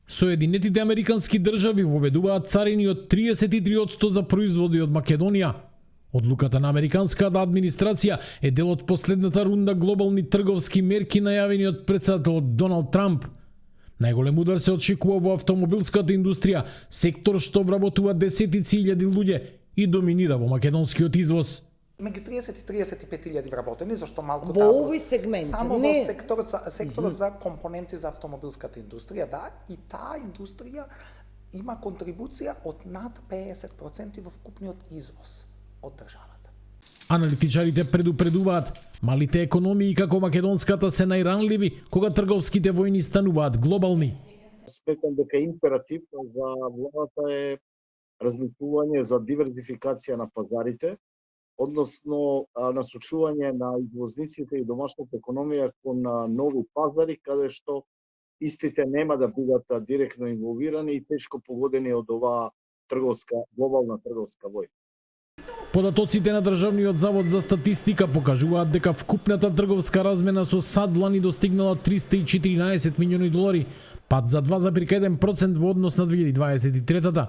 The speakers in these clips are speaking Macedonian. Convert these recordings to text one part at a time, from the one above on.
Соединетите американски држави воведуваат царини од 33% за производи од Македонија. Одлуката на американската администрација е дел од последната рунда глобални трговски мерки најавени од претседателот Доналд Трамп. Најголем удар се очекува во автомобилската индустрија, сектор што вработува десетици илјади луѓе и доминира во македонскиот извоз. Меѓу 30 и 35.000 вработени, зашто малку во овој сегмент, само во секторот за компоненти за автомобилската индустрија, да, и таа индустрија има контрибуција од над 50% во вкупниот извоз од државата. Аналитичарите предупредуваат, малите економии како македонската се најранливи кога трговските војни стануваат глобални. Сметам дека императив за владата е размислување за диверзификација на пазарите, односно насочување на извозниците и домашната економија кон нови пазари, каде што истите нема да бидат директно инволвирани и тешко погодени од оваа глобална трговска војна. Податоците на Државниот завод за статистика покажуваат дека вкупната трговска размена со САД лани достигнала 314 милиони долари, пад за 2,1% во однос на 2023-та.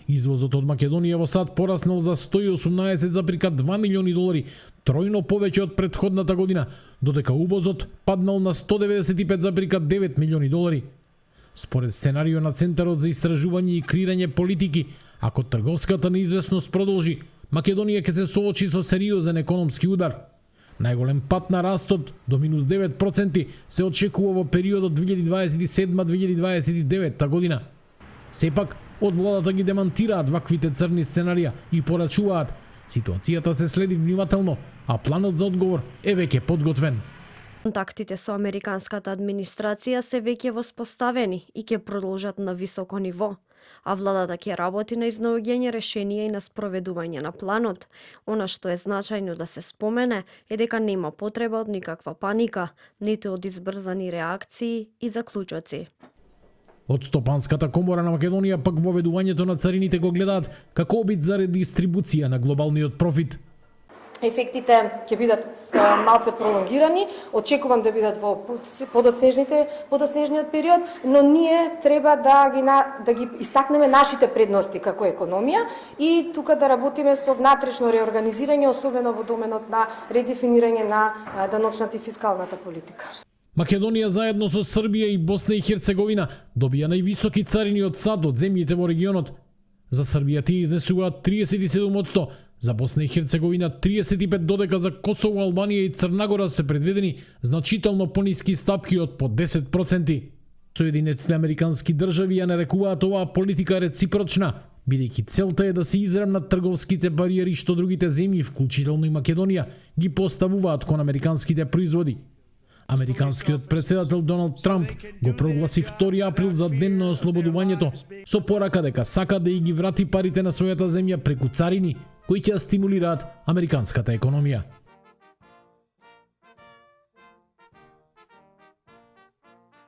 Извозот од Македонија во САД пораснал за 118,2 милиони долари, тројно повеќе од претходната година, додека увозот паднал на 195,9 милиони долари. Според сценарио на Центарот за истражување и креирање политики, ако трговската неизвестност продолжи, Македонија ќе се соочи со сериозен економски удар. Најголем пат на растот до минус 9% се очекува во периодот 2027-2029 година. Сепак, од владата ги демантираат ваквите црни сценарија и порачуваат: ситуацијата се следи внимателно, а планот за одговор е веќе подготвен. Контактите со американската администрација се веќе воспоставени и ќе продолжат на високо ниво, а владата ќе работи на изнаоѓање решенија и на спроведување на планот. Она што е значајно да се спомене е дека нема потреба од никаква паника, ниту од избрзани реакции и заклучоци. Од Стопанската комора на Македонија пак воведувањето на царините го гледаат како обид за редистрибуција на глобалниот профит. Ефектите ќе бидат малце пролонгирани, очекувам да бидат во подоснежниот период, но ние треба да ги истакнеме нашите предности како економија и тука да работиме со внатрешно реорганизирање, особено во доменот на редефинирање на даночната и фискалната политика. Македонија заедно со Србија и Босна и Херцеговина добија највисоки царини од САД од земјите во регионот. За Србија тие изнесуваат 37%, за Босна и Херцеговина 35%, додека за Косово, Албанија и Црнагора се предвидени значително пониски стапки од по 10%. Соединетите американски држави ја нарекуваат оваа политика реципрочна, бидејќи целта е да се израмнат трговските бариери што другите земји, вклучително и Македонија, ги поставуваат кон американските производи. Американскиот претседател Доналд Трамп го прогласи 2 април за ден на ослободувањето, со порака дека сака да ги врати парите на својата земја преку царини, кои ќе стимулираат американската економија.